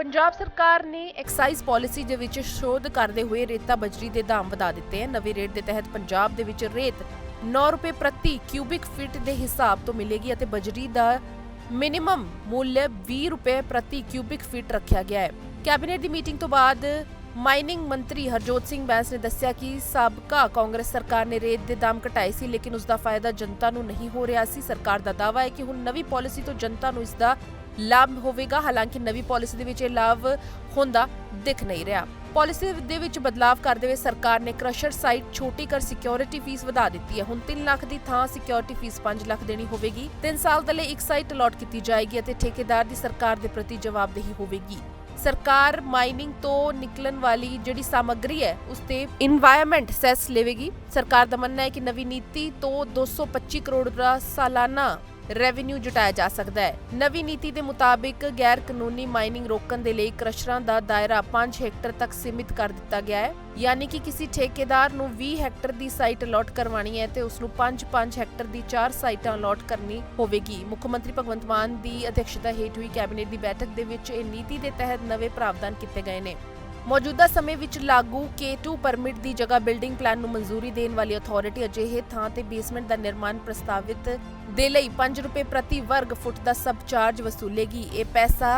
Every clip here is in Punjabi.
ਪੰਜਾਬ ਸਰਕਾਰ ਨੇ ਐਕਸਾਈਜ਼ ਪਾਲਿਸੀ ਦੇ ਵਿੱਚ ਸ਼ੋਧ ਕਰਦੇ ਹੋਏ ਰੇਤਾ ਬਜਰੀ ਦੇ ਦਾਮ ਵਧਾ ਦਿੱਤੇ ਹਨ। ਨਵੀਂ ਰੇਟ ਦੇ ਤਹਿਤ ਪੰਜਾਬ ਦੇ ਵਿੱਚ ਰੇਤ 9 ਰੁਪਏ ਪ੍ਰਤੀ ਕਿਊਬਿਕ ਫੀਟ ਦੇ ਹਿਸਾਬ ਤੋਂ ਮਿਲੇਗੀ ਅਤੇ ਬਜਰੀ ਦਾ ਮਿਨੀਮਮ ਮੁੱਲ 20 ਰੁਪਏ ਪ੍ਰਤੀ ਕਿਊਬਿਕ ਫੀਟ ਰੱਖਿਆ ਗਿਆ ਹੈ। ਕੈਬਨਿਟ ਦੀ ਮੀਟਿੰਗ ਤੋਂ ਬਾਅਦ ਮਾਈਨਿੰਗ ਮੰਤਰੀ ਹਰਜੋਤ ਸਿੰਘ ਬੈਂਸ ਨੇ ਦੱਸਿਆ ਕਿ ਸਾਬਕਾ ਕਾਂਗਰਸ ਸਰਕਾਰ ਨੇ ਰੇਤ ਦੇ ਦਾਮ ਘਟਾਏ ਸੀ, ਲੇਕਿਨ ਉਸ ਦਾ ਫਾਇਦਾ ਜਨਤਾ ਨੂੰ ਨਹੀਂ ਹੋ ਰਿਹਾ ਸੀ। ਸਰਕਾਰ ਦਾ ਦਾਅਵਾ ਹੈ ਕਿ ਹੁਣ ਨਵੀਂ ਪਾਲਿਸੀ ਤੋਂ ਜਨਤਾ ਨੂੰ ਇਸ ਦਾ ਲਾਭ ਹੋਵੇਗਾ। ਹਾਲਾਂਕਿ ਨਵੀਂ ਪਾਲਿਸੀ ਦੇ ਵਿੱਚ ਇਹ ਲਾਭ ਹੁੰਦਾ ਦਿਖ ਨਹੀਂ ਰਿਹਾ। ਪਾਲਿਸੀ ਦੇ ਵਿੱਚ ਬਦਲਾਅ ਕਰਦੇ ਹੋਏ ਸਰਕਾਰ ਨੇ ਕ੍ਰਸ਼ਰ ਸਾਈਟ ਛੋਟੀ ਕਰ ਸਿਕਿਉਰਿਟੀ ਫੀਸ ਵਧਾ ਦਿੱਤੀ ਹੈ। ਹੁਣ 3 ਲੱਖ ਦੀ ਥਾਂ ਸਿਕਿਉਰਿਟੀ ਫੀਸ 5 ਲੱਖ ਦੇਣੀ ਹੋਵੇਗੀ। 3 ਸਾਲ ਦੇ ਲਈ ਇੱਕ ਸਾਈਟ ਅਲਾਟ ਕੀਤੀ ਜਾਏਗੀ ਅਤੇ ਠੇਕੇਦਾਰ ਦੀ ਸਰਕਾਰ ਦੇ ਪ੍ਰਤੀ ਜਵਾਬਦੇਹੀ ਹੋਵੇਗੀ। ਸਰਕਾਰ ਮਾਈਨਿੰਗ ਤੋਂ ਨਿਕਲਣ ਵਾਲੀ ਜਿਹੜੀ ਸਾਮੱਗਰੀ ਹੈ ਉਸ ਤੇ ਇਨਵਾਇਰਨਮੈਂਟ ਸੈਸ ਲਵੇਗੀ। ਸਰਕਾਰ ਦਾ ਮੰਨਣਾ ਹੈ ਕਿ ਨਵੀਂ ਨੀਤੀ ਤੋਂ 225 ਕਰੋੜ ਦਾ ਸਾਲਾਨਾ ਰੈਵਨਿਊ ਜੁਟਾਇਆ ਜਾ ਸਕਦਾ ਹੈ। ਨਵੀਂ ਨੀਤੀ ਦੇ ਮੁਤਾਬਿਕ ਗੈਰ ਕਾਨੂੰਨੀ ਮਾਈਨਿੰਗ ਰੋਕਣ ਦੇ ਲਈ ਕ੍ਰਸ਼ਰਾਂ ਦਾ ਦਾਇਰਾ 5 ਹੈਕਟਰ ਤੱਕ ਸੀਮਿਤ ਕਰ ਦਿੱਤਾ ਗਿਆ ਹੈ। ਯਾਨੀ ਕਿ ਕਿਸੇ ਠੇਕੇਦਾਰ ਨੂੰ 20 ਹੈਕਟਰ ਦੀ ਸਾਈਟ ਅਲਾਟ ਕਰਵਾਉਣੀ ਹੈ ਤੇ ਉਸ ਨੂੰ 5 ਹੈਕਟਰ ਦੀ 4 ਸਾਈਟਾਂ ਅਲਾਟ ਕਰਨੀ ਹੋਵੇਗੀ। ਮੁੱਖ ਮੰਤਰੀ ਭਗਵੰਤ ਮਾਨ ਦੀ ਅਧਿਕਸ਼ਤਾ ਹੇਠ ਹੋਈ ਕੈਬਨਿਟ ਦੀ ਬੈਠਕ ਦੇ ਵਿੱਚ ਇਹ ਨੀਤੀ ਦੇ ਤਹਿਤ ਨਵੇਂ ਪ੍ਰਾਵਧਾਨ ਕੀਤੇ ਗਏ ਨੇ। ਮੌਜੂਦਾ ਸਮੇਂ ਵਿੱਚ ਲਾਗੂ K2 ਪਰਮਿਟ ਦੀ ਜਗ੍ਹਾ ਬਿਲਡਿੰਗ ਪਲਾਨ ਨੂੰ ਮਨਜ਼ੂਰੀ ਦੇਣ ਵਾਲੀ ਅਥਾਰਟੀ ਅਜਿਹੇ ਥਾਂ ਤੇ ਬੇਸਮੈਂਟ ਦਾ ਨਿਰਮਾਣ ਪ੍ਰਸਤਾਵਿਤ ਦੇ ਲਈ 5 ਰੁਪਏ ਪ੍ਰਤੀ ਵਰਗ ਫੁੱਟ ਦਾ ਸਬ ਚਾਰਜ ਵਸੂਲੇਗੀ। ਇਹ ਪੈਸਾ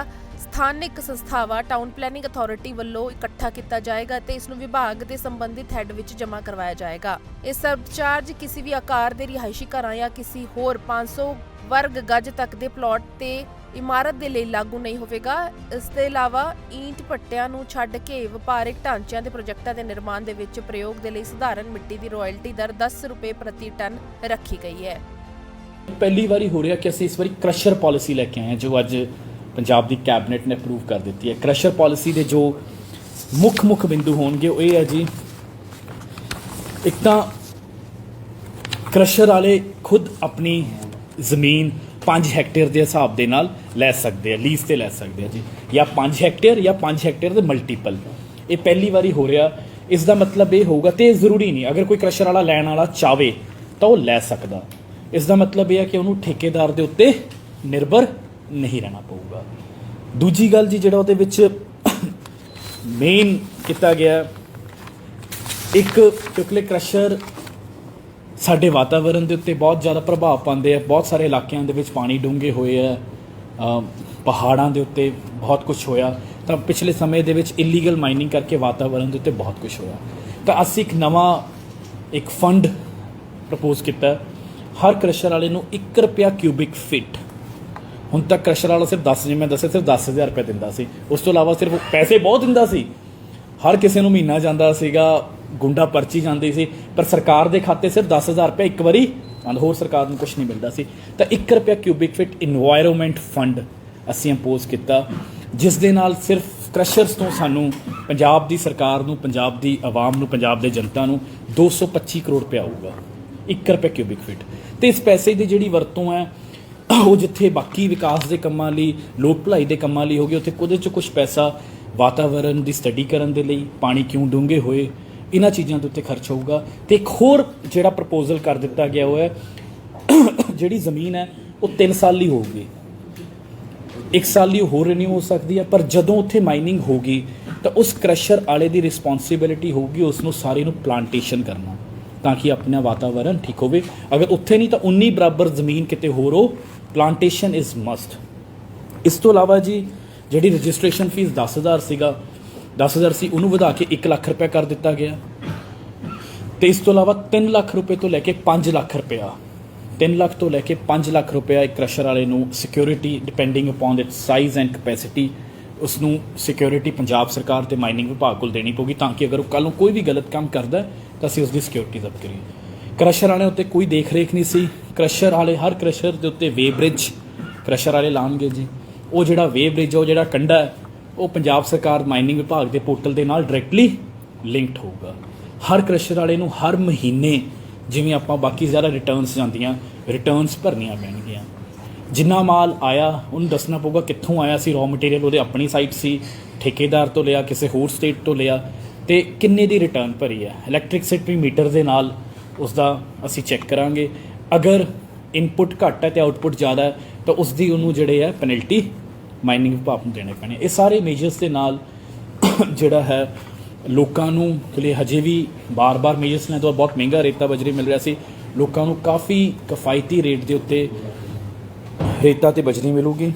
ਸਥਾਨਕ ਸੰਸਥਾਵਾਂ ਟਾਊਨ ਪਲੈਨਿੰਗ ਅਥਾਰਟੀ ਵੱਲੋਂ ਇਕੱਠਾ ਕੀਤਾ ਜਾਏਗਾ ਤੇ ਇਸ ਨੂੰ ਵਿਭਾਗ ਦੇ ਸੰਬੰਧਿਤ ਹੈੱਡ ਵਿੱਚ ਜਮ੍ਹਾਂ ਕਰਵਾਇਆ ਜਾਏਗਾ। ਇਹ ਸਬ ਚਾਰਜ ਕਿਸੇ ਵੀ ਆਕਾਰ ਦੇ ਰਿਹਾਇਸ਼ੀ ਘਰਾਂ ਜਾਂ ਕਿਸੇ ਹੋਰ 500 ਵਰਗ ਗਜ ਤੱਕ ਦੇ ਪਲਾਟ ਤੇ ਇਮਾਰਤ ਦੇ ਲਈ ਲਾਗੂ ਨਹੀਂ ਹੋਵੇਗਾ। ਇਸ ਦੇ ਇਲਾਵਾ ਈਂਟ ਭੱਟਿਆਂ ਨੂੰ ਛੱਡ ਕੇ ਵਪਾਰਕ ਢਾਂਚਿਆਂ ਦੇ ਪ੍ਰੋਜੈਕਟਾਂ ਦੇ ਨਿਰਮਾਣ ਦੇ ਵਿੱਚ ਪ੍ਰਯੋਗ ਦੇ ਲਈ ਸਧਾਰਨ ਮਿੱਟੀ ਦੀ ਰਾਇਲਟੀ ਦਰ 10 ਰੁਪਏ ਪ੍ਰਤੀ ਟਨ ਰੱਖੀ ਗਈ ਹੈ। ਪਹਿਲੀ ਵਾਰੀ ਹੋ ਰਿਹਾ ਕਿ ਅਸੀਂ ਇਸ ਵਾਰੀ ਕ੍ਰਸ਼ਰ ਪਾਲਿਸੀ ਲੈ ਕੇ ਆਏ ਹਾਂ ਜੋ ਅੱਜ ਪੰਜਾਬ ਦੀ ਕੈਬਨਿਟ ਨੇ ਅਪਰੂਵ ਕਰ ਦਿੱਤੀ ਹੈ। ਕ੍ਰਸ਼ਰ ਪਾਲਿਸੀ ਦੇ ਜੋ ਮੁੱਖ ਬਿੰਦੂ ਹੋਣਗੇ ਉਹ ਇਹ ਹੈ ਜੀ, ਇੱਕ ਤਾਂ ਕ੍ਰਸ਼ਰ ਵਾਲੇ ਖੁਦ ਆਪਣੀ ਜ਼ਮੀਨ 5 ਹੈਕਟੇਅਰ ਦੇ ਹਿਸਾਬ ਦੇ ਨਾਲ ਲੈ ਸਕਦੇ ਆ, ਲੀਜ਼ ਤੇ ਲੈ ਸਕਦੇ ਆ ਜੀ, ਜਾਂ 5 ਹੈਕਟੇਅਰ ਜਾਂ 5 ਹੈਕਟੇਅਰ ਦੇ ਮਲਟੀਪਲ। ਇਹ ਪਹਿਲੀ ਵਾਰੀ ਹੋ ਰਿਹਾ। ਇਸ ਦਾ ਮਤਲਬ ਇਹ ਹੋਊਗਾ, ਤੇ ਜ਼ਰੂਰੀ ਨਹੀਂ ਅਗਰ ਕੋਈ ਕ੍ਰਸ਼ਰ ਵਾਲਾ ਲੈਣ ਵਾਲਾ ਚਾਹਵੇ ਤਾਂ ਉਹ ਲੈ ਸਕਦਾ। ਇਸ ਦਾ ਮਤਲਬ ਇਹ ਹੈ ਕਿ ਉਹਨੂੰ ਠੇਕੇਦਾਰ ਦੇ ਉੱਤੇ ਨਿਰਭਰ ਨਹੀਂ ਰਹਿਣਾ ਪਊਗਾ। ਦੂਜੀ ਗੱਲ ਜੀ, ਜਿਹੜਾ ਉਹਦੇ ਵਿੱਚ ਮੇਨ ਕੀਤਾ ਗਿਆ, ਇੱਕ ਕਿਉਂਕਿ ਕ੍ਰਸ਼ਰ ਸਾਡੇ ਵਾਤਾਵਰਣ ਦੇ ਉੱਤੇ ਬਹੁਤ ਜ਼ਿਆਦਾ ਪ੍ਰਭਾਵ ਪਾਉਂਦੇ ਆ। ਬਹੁਤ ਸਾਰੇ ਇਲਾਕਿਆਂ ਦੇ ਵਿੱਚ ਪਾਣੀ ਡੂੰਘੇ ਹੋਏ ਆ, ਪਹਾੜਾਂ ਦੇ ਉੱਤੇ ਬਹੁਤ ਕੁਝ ਹੋਇਆ। ਤਾਂ ਪਿਛਲੇ ਸਮੇਂ ਦੇ ਵਿੱਚ ਇਲੀਗਲ ਮਾਈਨਿੰਗ ਕਰਕੇ ਵਾਤਾਵਰਣ ਦੇ ਉੱਤੇ ਬਹੁਤ ਕੁਝ ਹੋਇਆ। ਤਾਂ ਅਸੀਂ ਇੱਕ ਫੰਡ ਪ੍ਰਪੋਜ਼ ਕੀਤਾ ਹਰ ਕ੍ਰਸ਼ਰ ਵਾਲੇ ਨੂੰ 1 ਰੁਪਿਆ ਕਿਊਬਿਕ ਫਿਟ। ਹੁਣ ਤੱਕ ਕ੍ਰਸ਼ਰ ਵਾਲਾ ਸਿਰਫ 10,000 ਰੁਪਏ ਦਿੰਦਾ ਸੀ। ਉਸ ਤੋਂ ਇਲਾਵਾ ਸਿਰਫ ਪੈਸੇ ਬਹੁਤ ਦਿੰਦਾ ਸੀ। ਹਰ ਕਿਸੇ ਨੂੰ ਮਹੀਨਾ ਜਾਂਦਾ ਸੀਗਾ, ਗੁੰਡਾ ਪਰਚੀ ਜਾਂਦੀ ਸੀ, ਪਰ ਸਰਕਾਰ ਦੇ ਖਾਤੇ ਸਿਰਫ 10,000 ਰੁਪਏ ਇੱਕ ਵਾਰੀ, ਹੋਰ ਸਰਕਾਰ ਨੂੰ ਕੁਝ ਨਹੀਂ ਮਿਲਦਾ ਸੀ। ਤਾਂ 1 ਰੁਪਿਆ ਕਿਊਬਿਕ ਫਿਟ ਇਨਵਾਇਰਨਮੈਂਟ ਫੰਡ ਅਸੀਂ ਇੰਪੋਜ਼ ਕੀਤਾ, ਜਿਸ ਦੇ ਨਾਲ ਸਿਰਫ ਕ੍ਰਸ਼ਰਸ ਤੋਂ ਸਾਨੂੰ ਪੰਜਾਬ ਦੀ ਸਰਕਾਰ ਨੂੰ, ਪੰਜਾਬ ਦੀ ਆਵਾਮ ਨੂੰ, ਪੰਜਾਬ ਦੇ ਜਨਤਾ ਨੂੰ 225 ਕਰੋੜ ਰੁਪਏ ਆਊਗਾ 1 ਰੁਪਏ ਕਿਊਬਿਕ ਫਿਟ। ਤੇ ਇਸ ਪੈਸੇ ਦੀ ਜਿਹੜੀ ਵਰਤੋਂ ਹੈ ਉਹ ਜਿੱਥੇ ਬਾਕੀ ਵਿਕਾਸ ਦੇ ਕੰਮਾਂ ਲਈ, ਲੋਕ ਭਲਾਈ ਦੇ ਕੰਮਾਂ ਲਈ ਹੋਗੀ, ਉੱਥੇ ਉਹਦੇ 'ਚ ਕੁਝ ਪੈਸਾ ਵਾਤਾਵਰਣ ਦੀ ਸਟੱਡੀ ਕਰਨ ਦੇ ਲਈ, ਪਾਣੀ ਕਿਉਂ ਡੂੰਘੇ ਹੋਏ, ਇਹਨਾਂ ਚੀਜ਼ਾਂ ਦੇ ਉੱਤੇ ਖਰਚ ਹੋਊਗਾ। ਤੇ ਇੱਕ ਹੋਰ ਜਿਹੜਾ ਪ੍ਰਪੋਜ਼ਲ ਕਰ ਦਿੱਤਾ ਗਿਆ ਉਹ ਹੈ, ਜਿਹੜੀ ਜ਼ਮੀਨ ਹੈ ਉਹ 3 ਸਾਲ ਲਈ ਹੋਊਗੀ। 1 ਸਾਲ ਲਈ ਹੋਰ ਰੀਨਿਊ ਹੋ ਸਕਦੀ ਹੈ, ਪਰ ਜਦੋਂ ਉੱਥੇ ਮਾਈਨਿੰਗ ਹੋਗੀ ਤਾਂ ਉਸ ਕ੍ਰਸ਼ਰ ਵਾਲੇ ਦੀ ਰਿਸਪੌਂਸਿਬਿਲਿਟੀ ਹੋਊਗੀ ਉਸ ਨੂੰ ਸਾਰੇ ਨੂੰ ਪਲਾਂਟੇਸ਼ਨ ਕਰਨਾ, ਤਾਂ ਕਿ ਆਪਣਾ ਵਾਤਾਵਰਣ ਠੀਕ ਹੋਵੇ। ਅਗਰ ਉੱਥੇ ਨਹੀਂ ਤਾਂ 19 ਬਰਾਬਰ ਜ਼ਮੀਨ ਕਿਤੇ ਹੋਰ ਹੋ, ਪਲਾਂਟੇਸ਼ਨ ਇਜ਼ ਮਸਟ। ਇਸ ਤੋਂ ਇਲਾਵਾ ਜੀ ਜਿਹੜੀ ਰਜਿਸਟ੍ਰੇਸ਼ਨ ਫੀਸ 10,000 ਸੀ ਉਹਨੂੰ ਵਧਾ ਕੇ 1 ਲੱਖ ਰੁਪਏ ਕਰ ਦਿੱਤਾ ਗਿਆ। ਤੇ ਇਸ ਤੋਂ ਇਲਾਵਾ 3 ਲੱਖ ਰੁਪਏ ਤੋਂ ਲੈ ਕੇ 5 ਲੱਖ ਰੁਪਇਆ 3 ਲੱਖ ਤੋਂ ਲੈ ਕੇ 5 ਲੱਖ ਰੁਪਇਆ ਇੱਕ ਕ੍ਰਸ਼ਰ ਵਾਲੇ ਨੂੰ security depending upon it's size and capacity, ਉਸ ਨੂੰ ਸਿਕਿਉਰਿਟੀ ਪੰਜਾਬ ਸਰਕਾਰ ਤੇ ਮਾਈਨਿੰਗ ਵਿਭਾਗ ਕੋਲ ਦੇਣੀ ਪਊਗੀ, ਤਾਂ ਕਿ ਅਗਰ ਉਹ ਕੱਲ੍ਹ ਨੂੰ ਕੋਈ ਵੀ ਗਲਤ ਕੰਮ ਕਰਦਾ ਤਾਂ ਅਸੀਂ ਉਸਦੀ ਸਿਕਿਉਰਿਟੀ ਜ਼ਬਤ ਕਰੀਏ। ਕ੍ਰਸ਼ਰ ਵਾਲੇ ਉੱਤੇ ਕੋਈ ਦੇਖ ਰੇਖ ਨਹੀਂ ਸੀ। ਕ੍ਰਸ਼ਰ ਵਾਲੇ ਹਰ ਕ੍ਰਸ਼ਰ ਦੇ ਉੱਤੇ ਵੇ ਬ੍ਰਿਜ ਕ੍ਰਸ਼ਰ ਵਾਲੇ ਲਾਉਣਗੇ ਜੀ। ਉਹ ਜਿਹੜਾ ਵੇ ਬ੍ਰਿਜ, ਉਹ ਜਿਹੜਾ ਕੰਢਾ ਹੈ, ਉਹ ਪੰਜਾਬ ਸਰਕਾਰ ਮਾਈਨਿੰਗ ਵਿਭਾਗ ਦੇ ਪੋਰਟਲ ਦੇ ਨਾਲ ਡਾਇਰੈਕਟਲੀ ਲਿੰਕਡ ਹੋਊਗਾ। ਹਰ ਕ੍ਰਸ਼ਰ ਵਾਲੇ ਨੂੰ ਹਰ ਮਹੀਨੇ, ਜਿਵੇਂ ਆਪਾਂ ਬਾਕੀ ਜ਼ਿਆਦਾ ਰਿਟਰਨਸ ਜਾਂਦੀਆਂ, ਰਿਟਰਨਸ ਭਰਨੀਆਂ ਪੈਣਗੀਆਂ। ਜਿੰਨਾ ਮਾਲ ਆਇਆ ਉਹਨੂੰ ਦੱਸਣਾ ਪਊਗਾ ਕਿੱਥੋਂ ਆਇਆ ਸੀ, ਰॉ ਮਟੀਰੀਅਲ ਉਹਦੇ ਆਪਣੀ ਸਾਈਟ ਸੀ, ਠੇਕੇਦਾਰ ਤੋਂ ਲਿਆ, ਕਿਸੇ ਹੋਰ ਸਟੇਟ ਤੋਂ ਲਿਆ, ਤੇ ਕਿੰਨੇ ਦੀ ਰਿਟਰਨ ਭਰੀ ਹੈ। ਇਲੈਕਟ੍ਰਿਸਿਟੀ ਮੀਟਰ ਦੇ ਨਾਲ ਉਸ ਦਾ ਅਸੀਂ ਚੈੱਕ ਕਰਾਂਗੇ। ਅਗਰ ਇਨਪੁਟ ਘੱਟ ਹੈ ਤੇ ਆਊਟਪੁੱਟ ਜ਼ਿਆਦਾ ਹੈ ਤਾਂ ਉਸ ਦੀ ਉਹਨੂੰ ਜਿਹੜੇ ਹੈ ਪੈਨਲਟੀ ਮਾਈਨਿੰਗ ਵਿਭਾਗ ਨੂੰ ਦੇਣੇ ਪੈਣੇ। ਇਹ ਸਾਰੇ ਮੇਜਰਸ ਦੇ ਨਾਲ ਜਿਹੜਾ ਹੈ ਲੋਕਾਂ ਨੂੰ ਲਈ ਹਜੇ ਵੀ ਬਾਰ-ਬਾਰ ਮੇਜਰਸ ਲੈਣ ਤੋਂ ਬਾਅਦ ਬਹੁਤ ਮਹਿੰਗਾ ਰੇਤਾ ਬਜਰੀ ਮਿਲ ਰਿਹਾ ਸੀ, ਲੋਕਾਂ ਨੂੰ ਕਾਫੀ ਕਿਫਾਇਤੀ ਰੇਟ ਦੇ ਉੱਤੇ ਰੇਤਾ ਤੇ ਬਜਰੀ ਮਿਲੂਗੀ।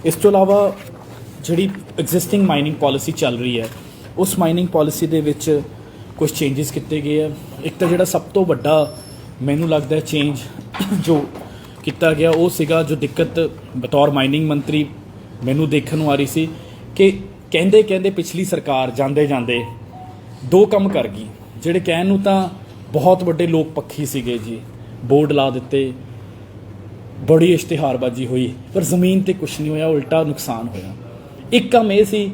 ਇਸ ਤੋਂ ਇਲਾਵਾ ਜਿਹੜੀ ਐਗਜ਼ਿਸਟਿੰਗ ਮਾਈਨਿੰਗ ਪਾਲਿਸੀ ਚੱਲ ਰਹੀ ਹੈ ਉਸ ਮਾਈਨਿੰਗ ਪਾਲਿਸੀ ਦੇ ਵਿੱਚ ਕੁਝ ਚੇਂਜਸ ਕੀਤੇ ਗਏ ਆ। ਇੱਕ ਤਾਂ ਜਿਹੜਾ ਸਭ ਤੋਂ ਵੱਡਾ ਮੈਨੂੰ ਲੱਗਦਾ ਚੇਂਜ ਜੋ ਕੀਤਾ ਗਿਆ ਉਹ ਸੀਗਾ, ਜੋ ਦਿੱਕਤ ਬਤੌਰ ਮਾਈਨਿੰਗ ਮੰਤਰੀ ਮੈਨੂੰ ਦੇਖਣ ਨੂੰ ਆ ਰਹੀ ਸੀ ਕਿ ਕਹਿੰਦੇ ਪਿਛਲੀ ਸਰਕਾਰ ਜਾਂਦੇ ਦੋ ਕੰਮ ਕਰ ਗਈ ਜਿਹੜੇ ਕਹਿਣ ਨੂੰ ਤਾਂ ਬਹੁਤ ਵੱਡੇ ਲੋਕ ਪੱਖੀ ਸੀਗੇ ਜੀ, ਬੋਰਡ ਲਾ ਦਿੱਤੇ, ਬੜੀ ਇਸ਼ਤਿਹਾਰਬਾਜ਼ੀ ਹੋਈ, ਪਰ ਜ਼ਮੀਨ ਤੇ ਕੁਝ ਨਹੀਂ ਹੋਇਆ, ਉਲਟਾ ਨੁਕਸਾਨ ਹੋਇਆ। ਇੱਕ ਕੰਮ ਇਹ ਸੀ,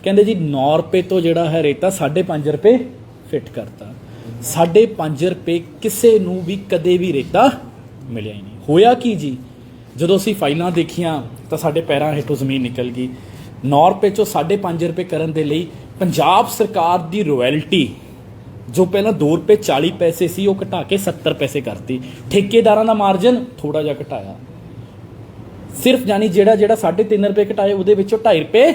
ਕਹਿੰਦੇ ਜੀ 9 ਰੁਪਏ ਤੋਂ ਜਿਹੜਾ ਹੈ ਰੇਤਾ 5.5 ਰੁਪਏ ਫਿੱਟ ਕਰਤਾ। 5.5 ਰੁਪਏ ਕਿਸੇ ਨੂੰ ਵੀ ਕਦੇ ਵੀ ਰੇਤਾ ਮਿਲਿਆ ਹੀ ਨਹੀਂ। ਹੋਇਆ ਕੀ ਜੀ, ਜਦੋਂ ਅਸੀਂ ਫਾਈਲਾਂ ਦੇਖੀਆਂ ਤਾਂ ਸਾਡੇ ਪੈਰਾਂ ਹੇਠੋਂ ਜ਼ਮੀਨ ਨਿਕਲ ਗਈ। 9 ਰੁਪਏ ਚੋਂ 5.5 ਰੁਪਏ ਕਰਨ ਦੇ ਲਈ ਪੰਜਾਬ ਸਰਕਾਰ ਦੀ ਰਾਇਲਟੀ ਜੋ ਪਹਿਲਾਂ 2 ਰੁਪਏ 40 ਪੈਸੇ ਸੀ ਉਹ ਘਟਾ ਕੇ 70 ਪੈਸੇ ਕਰਤੀ। ਠੇਕੇਦਾਰਾਂ ਦਾ ਮਾਰਜਨ ਥੋੜਾ ਜਿਹਾ ਘਟਾਇਆ, ਸਿਰਫ ਜਾਨੀ ਜਿਹੜਾ 3.5 ਰੁਪਏ ਘਟਾਏ ਉਹਦੇ ਵਿੱਚੋਂ 2.5 ਰੁਪਏ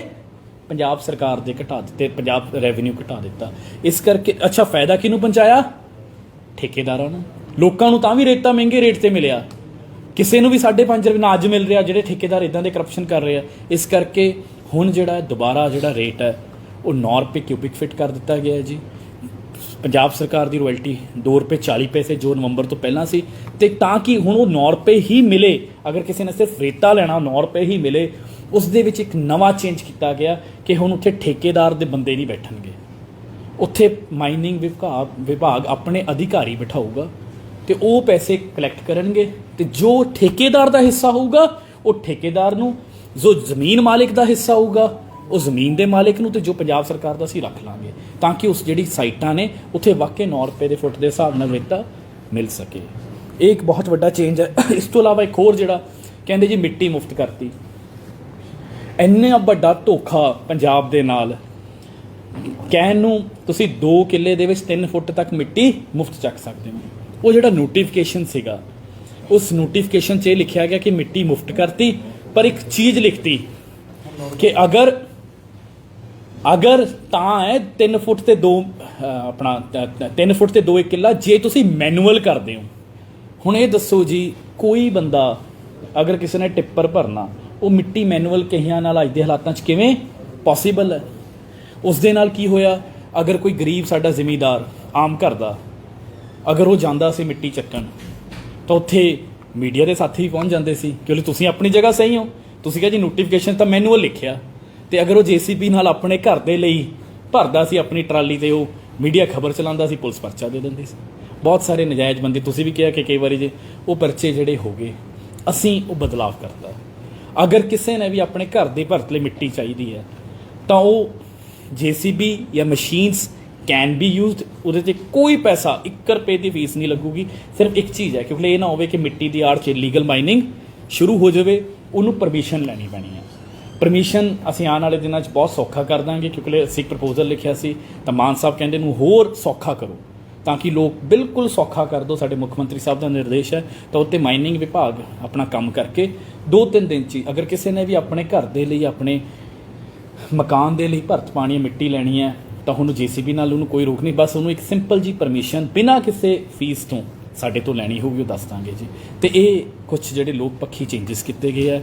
ਪੰਜਾਬ ਸਰਕਾਰ ਦੇ ਘਟਾ ਦਿੱਤੇ, ਪੰਜਾਬ ਰੈਵਨਿਊ ਘਟਾ ਦਿੱਤਾ। ਇਸ ਕਰਕੇ ਅੱਛਾ ਫਾਇਦਾ ਕਿਹਨੂੰ ਪਹੁੰਚਾਇਆ? ਠੇਕੇਦਾਰਾਂ ਨੂੰ। ਲੋਕਾਂ ਨੂੰ ਤਾਂ ਵੀ ਰੇਤਾ ਮਹਿੰਗੇ ਰੇਟ ਤੇ ਮਿਲਿਆ, ਕਿਸੇ ਨੂੰ ਵੀ 5.5 ਰੁਪਏ ਨਾ ਅੱਜ ਮਿਲ ਰਿਹਾ, ਜਿਹੜੇ ਠੇਕੇਦਾਰ ਇਦਾਂ ਦੇ ਕਰਪਸ਼ਨ ਕਰ ਰਹੇ ਆ। ਇਸ ਕਰਕੇ ਹੁਣ ਜਿਹੜਾ ਦੁਬਾਰਾ ਜਿਹੜਾ ਰੇਟ ਹੈ ਉਹ 9 ਰੁਪਏ ਕਿਊਬਿਕ ਫਿਟ ਕਰ ਦਿੱਤਾ ਗਿਆ ਹੈ ਜੀ। ਪੰਜਾਬ ਸਰਕਾਰ ਦੀ ਰਾਇਲਟੀ 2 ਰੁਪਏ 40 ਪੈਸੇ ਜੋ ਨਵੰਬਰ ਤੋਂ ਪਹਿਲਾਂ ਸੀ, ਤੇ ਤਾਂ ਕਿ ਹੁਣ ਉਹ 9 ਰੁਪਏ ਹੀ ਮਿਲੇ, ਅਗਰ ਕਿਸੇ ਨੇ ਸਿਰਫ ਰੇਤਾ ਲੈਣਾ 9 ਰੁਪਏ ਹੀ ਮਿਲੇ। ਉਸ ਦੇ ਵਿੱਚ ਇੱਕ ਨਵਾਂ ਚੇਂਜ ਕੀਤਾ ਗਿਆ ਕਿ ਹੁਣ ਉੱਥੇ ਠੇਕੇਦਾਰ ਦੇ ਬੰਦੇ ਨਹੀਂ ਬੈਠਣਗੇ, ਉੱਥੇ ਮਾਈਨਿੰਗ ਵਿਭਾਗ ਆਪਣੇ ਅਧਿਕਾਰੀ ਬਿਠਾਊਗਾ ਤੇ ਉਹ ਪੈਸੇ ਕਲੈਕਟ ਕਰਨਗੇ, ਤੇ ਜੋ ਠੇਕੇਦਾਰ ਦਾ ਹਿੱਸਾ ਹੋਊਗਾ ਉਹ ਠੇਕੇਦਾਰ ਨੂੰ, ਜੋ ਜ਼ਮੀਨ ਮਾਲਿਕ ਦਾ ਹਿੱਸਾ ਹੋਊਗਾ ਉਹ ਜ਼ਮੀਨ ਦੇ ਮਾਲਿਕ ਨੂੰ, ਤੇ ਜੋ ਪੰਜਾਬ ਸਰਕਾਰ ਦਾ ਅਸੀਂ ਰੱਖ ਲਾਂਗੇ, ਤਾਂ ਕਿ ਉਸ ਜਿਹੜੀ ਸਾਈਟਾਂ ਨੇ ਉੱਥੇ ਵਾਕਈ 9 ਰੁਪਏ ਦੇ ਫੁੱਟ ਦੇ ਹਿਸਾਬ ਨਾਲ ਰੇਤਾ ਮਿਲ ਸਕੇ। ਇਹ ਇੱਕ ਬਹੁਤ ਵੱਡਾ ਚੇਂਜ ਹੈ। ਇਸ ਤੋਂ ਇਲਾਵਾ ਇੱਕ ਹੋਰ ਜਿਹੜਾ ਕਹਿੰਦੇ ਜੀ ਮਿੱਟੀ ਮੁਫਤ ਕਰਤੀ। ਇੰਨਾ ਵੱਡਾ ਧੋਖਾ ਪੰਜਾਬ ਦੇ ਨਾਲ, ਕਹਿਣ ਨੂੰ ਤੁਸੀਂ 2 ਕਿੱਲੇ ਦੇ ਵਿੱਚ 3 ਫੁੱਟ ਤੱਕ ਮਿੱਟੀ ਮੁਫਤ ਚੱਕ ਸਕਦੇ ਹੋ। ਉਹ ਜਿਹੜਾ ਨੋਟੀਫਿਕੇਸ਼ਨ ਸੀਗਾ ਉਸ ਨੋਟੀਫਿਕੇਸ਼ਨ 'ਚ ਇਹ ਲਿਖਿਆ ਗਿਆ ਕਿ ਮਿੱਟੀ ਮੁਫਤ ਕਰਤੀ, ਪਰ ਇੱਕ ਚੀਜ਼ ਲਿਖਤੀ ਕਿ ਅਗਰ ਤਾਂ ਹੈ 3 ਫੁੱਟ ਤੇ 2 3 ਫੁੱਟ ਤੇ 2 ਕਿੱਲਾ ਜੇ ਤੁਸੀਂ ਮੈਨੂਅਲ ਕਰਦੇ ਹੋ। ਹੁਣ ਇਹ ਦੱਸੋ ਜੀ, ਕੋਈ ਬੰਦਾ ਅਗਰ ਕਿਸੇ ਨੇ ਟਿੱਪਰ ਭਰਨਾ, ਉਹ ਮਿੱਟੀ ਮੈਨੂਅਲ ਕਹੀਆਂ ਨਾਲ ਅੱਜ ਦੇ ਹਾਲਾਤਾਂ 'ਚ ਕਿਵੇਂ ਪੋਸੀਬਲ ਹੈ? ਉਸ ਦੇ ਨਾਲ ਕੀ ਹੋਇਆ, ਅਗਰ ਕੋਈ ਗਰੀਬ ਸਾਡਾ ਜ਼ਿਮੀਂਦਾਰ ਆਮ ਘਰ ਦਾ ਅਗਰ ਉਹ ਜਾਂਦਾ ਸੀ ਮਿੱਟੀ ਚੱਕਣ, ਤਾਂ ਉੱਥੇ ਮੀਡੀਆ ਦੇ ਸਾਥੀ ਵੀ ਪਹੁੰਚ ਜਾਂਦੇ ਸੀ, ਕਿਉਂਕਿ ਤੁਸੀਂ ਆਪਣੀ ਜਗ੍ਹਾ ਸਹੀ ਹੋ, ਤੁਸੀਂ ਕਿਹਾ ਜੀ ਨੋਟੀਫਿਕੇਸ਼ਨ ਤਾਂ ਮੈਨੂਅਲ ਲਿਖਿਆ, ਤੇ ਅਗਰ ਉਹ JCB ਨਾਲ ਆਪਣੇ ਘਰ ਦੇ ਲਈ ਭਰਦਾ ਸੀ ਆਪਣੀ ਟਰਾਲੀ, ਤੇ ਉਹ ਮੀਡੀਆ ਖਬਰ ਚਲਾਉਂਦਾ ਸੀ, ਪੁਲਿਸ ਪਰਚਾ ਦੇ ਦਿੰਦੀ ਸੀ। ਬਹੁਤ ਸਾਰੇ ਨਜਾਇਜ਼ ਬੰਦੇ, ਤੁਸੀਂ ਵੀ ਕਿਹਾ ਕਿ ਕਈ ਵਾਰੀ ਜੇ ਉਹ ਪਰਚੇ ਜਿਹੜੇ ਹੋ ਗਏ, ਅਸੀਂ ਉਹ ਬਦਲਾਵ ਕਰਤਾ। ਅਗਰ ਕਿਸੇ ਨੇ ਵੀ ਆਪਣੇ ਘਰ ਦੇ ਭਰਤ ਲਈ ਮਿੱਟੀ ਚਾਹੀਦੀ ਹੈ ਤਾਂ ਉਹ JCB ਜਾਂ ਮਸ਼ੀਨਸ ਕੈਨ ਬੀ ਯੂਜ਼ਡ, ਉਹਦੇ 'ਤੇ ਕੋਈ ਪੈਸਾ 1 ਰੁਪਏ ਦੀ ਫੀਸ ਨਹੀਂ ਲੱਗੂਗੀ। ਸਿਰਫ ਇੱਕ ਚੀਜ਼ ਹੈ, ਕਿਉਂਕਿ ਇਹ ਨਾ ਹੋਵੇ ਕਿ ਮਿੱਟੀ ਦੀ ਆੜ 'ਚ ਲੀਗਲ ਮਾਈਨਿੰਗ ਸ਼ੁਰੂ ਹੋ ਜਾਵੇ, ਉਹਨੂੰ ਪਰਮਿਸ਼ਨ ਲੈਣੀ ਪੈਣੀ ਹੈ। ਪਰਮਿਸ਼ਨ ਅਸੀਂ ਆਉਣ ਵਾਲੇ ਦਿਨਾਂ 'ਚ ਬਹੁਤ ਸੌਖਾ ਕਰ ਦਾਂਗੇ, ਕਿਉਂਕਿ ਅਸੀਂ ਪ੍ਰਪੋਜ਼ਲ ਲਿਖਿਆ ਸੀ ਤਾਂ ਮਾਨ ਸਾਹਿਬ ਕਹਿੰਦੇ ਨੂੰ ਹੋਰ ਸੌਖਾ ਕਰੋ, ਤਾਂ ਕਿ ਲੋਕ ਬਿਲਕੁਲ ਸੌਖਾ ਕਰ ਦਿਓ। ਸਾਡੇ ਮੁੱਖ ਮੰਤਰੀ ਸਾਹਿਬ ਦਾ ਨਿਰਦੇਸ਼ ਹੈ, ਤਾਂ ਉੱਤੇ ਮਾਈਨਿੰਗ ਵਿਭਾਗ ਆਪਣਾ ਕੰਮ ਕਰਕੇ 2-3 ਦਿਨ 'ਚ ਹੀ, ਅਗਰ ਕਿਸੇ ਨੇ ਵੀ ਆਪਣੇ ਘਰ ਦੇ ਲਈ, ਆਪਣੇ ਮਕਾਨ ਦੇ ਲਈ ਭਰਤ ਪਾਣੀ ਹੈ, ਮਿੱਟੀ ਲੈਣੀ ਹੈ, ਤਾਂ ਉਹਨੂੰ JCB ਨਾਲ ਉਹਨੂੰ ਕੋਈ ਰੋਕ ਨਹੀਂ, ਬਸ ਉਹਨੂੰ ਇੱਕ ਸਿੰਪਲ ਜੀ ਪਰਮਿਸ਼ਨ ਬਿਨਾਂ ਕਿਸੇ ਫੀਸ ਤੋਂ ਸਾਡੇ ਤੋਂ ਲੈਣੀ ਹੋਊਗੀ, ਉਹ ਦੱਸ ਦਾਂਗੇ ਜੀ। ਤੇ ਇਹ ਕੁਝ ਜਿਹੜੇ ਲੋਕ ਪੱਖੀ ਚੇਂਜਸ ਕੀਤੇ ਗਏ ਹੈ।